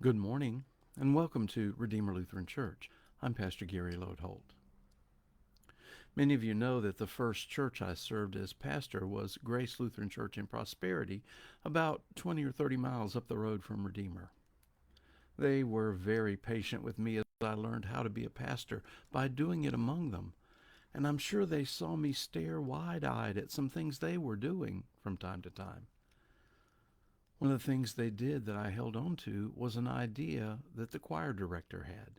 Good morning, and welcome to Redeemer Lutheran Church. I'm Pastor Gary Lodeholt. Many of you know that the first church I served as pastor was Grace Lutheran Church in Prosperity, about 20 or 30 miles up the road from Redeemer. They were very patient with me as I learned how to be a pastor by doing it among them, and I'm sure they saw me stare wide-eyed at some things they were doing from time to time. One of the things they did that I held on to was an idea that the choir director had.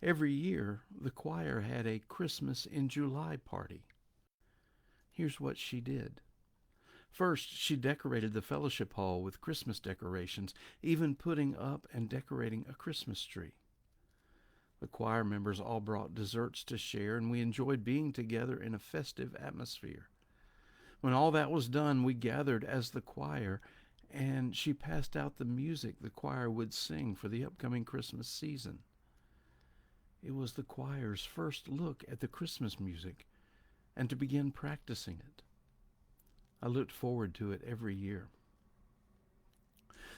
Every year, the choir had a Christmas in July party. Here's what she did. First, she decorated the fellowship hall with Christmas decorations, even putting up and decorating a Christmas tree. The choir members all brought desserts to share, and we enjoyed being together in a festive atmosphere. When all that was done, we gathered as the choir, and she passed out the music the choir would sing for the upcoming Christmas season. It was the choir's first look at the Christmas music and to begin practicing it. I looked forward to it every year.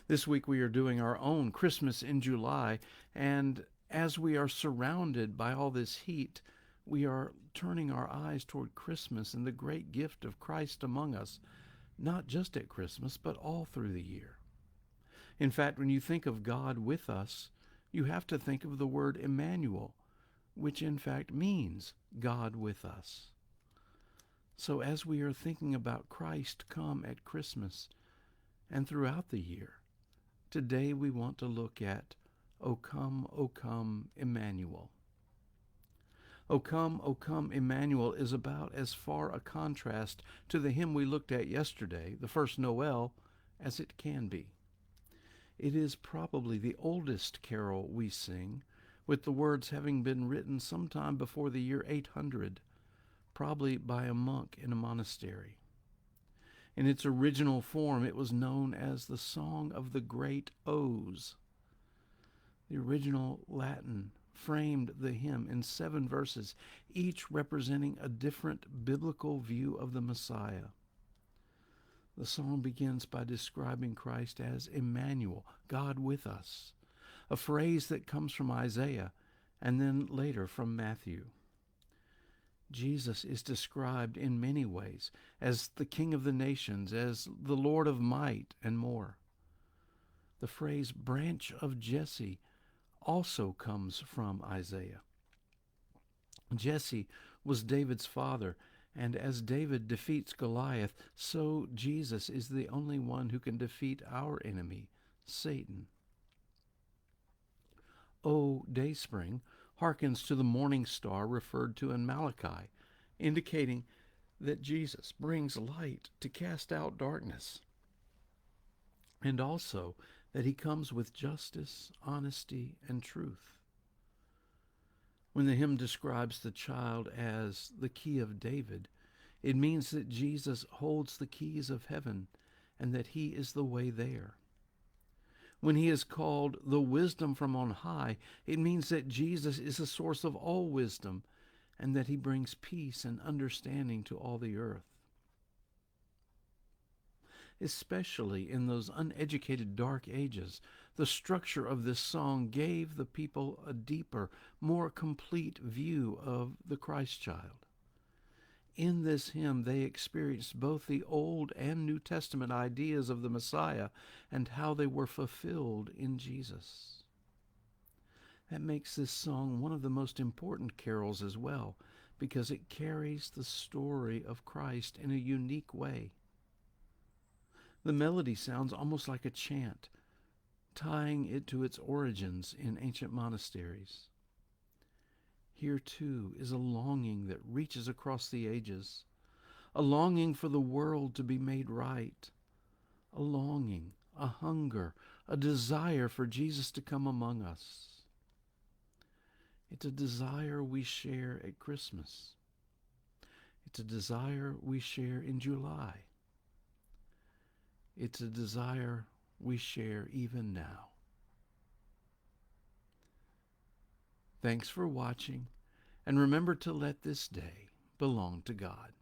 This week we are doing our own Christmas in July, and as we are surrounded by all this heat, we are turning our eyes toward Christmas and the great gift of Christ among us, not just at Christmas, but all through the year. In fact, when you think of God with us, you have to think of the word Emmanuel, which in fact means God with us. So as we are thinking about Christ come at Christmas and throughout the year, today we want to look at O come, Emmanuel. O come, Emmanuel is about as far a contrast to the hymn we looked at yesterday, the first Noel, as it can be. It is probably the oldest carol we sing, with the words having been written sometime before the year 800, probably by a monk in a monastery. In its original form, it was known as the Song of the Great O's. The original Latin framed the hymn in 7 verses, each representing a different biblical view of the Messiah. The song begins by describing Christ as Emmanuel, God with us, a phrase that comes from Isaiah and then later from Matthew. Jesus is described in many ways as the King of the nations, as the Lord of might, and more. The phrase branch of Jesse also comes from Isaiah. Jesse was David's father, and as David defeats Goliath, so Jesus is the only one who can defeat our enemy, Satan. O Dayspring hearkens to the morning star referred to in Malachi, indicating that Jesus brings light to cast out darkness, and also that he comes with justice, honesty, and truth. When the hymn describes the child as the key of David, it means that Jesus holds the keys of heaven and that he is the way there. When he is called the wisdom from on high, it means that Jesus is the source of all wisdom and that he brings peace and understanding to all the earth. Especially in those uneducated dark ages, the structure of this song gave the people a deeper, more complete view of the Christ child. In this hymn, they experienced both the Old and New Testament ideas of the Messiah and how they were fulfilled in Jesus. That makes this song one of the most important carols as well, because it carries the story of Christ in a unique way. The melody sounds almost like a chant, tying it to its origins in ancient monasteries. Here, too, is a longing that reaches across the ages, a longing for the world to be made right, a longing, a hunger, a desire for Jesus to come among us. It's a desire we share at Christmas. It's a desire we share in July. It's a desire we share even now. Thanks for watching, and remember to let this day belong to God.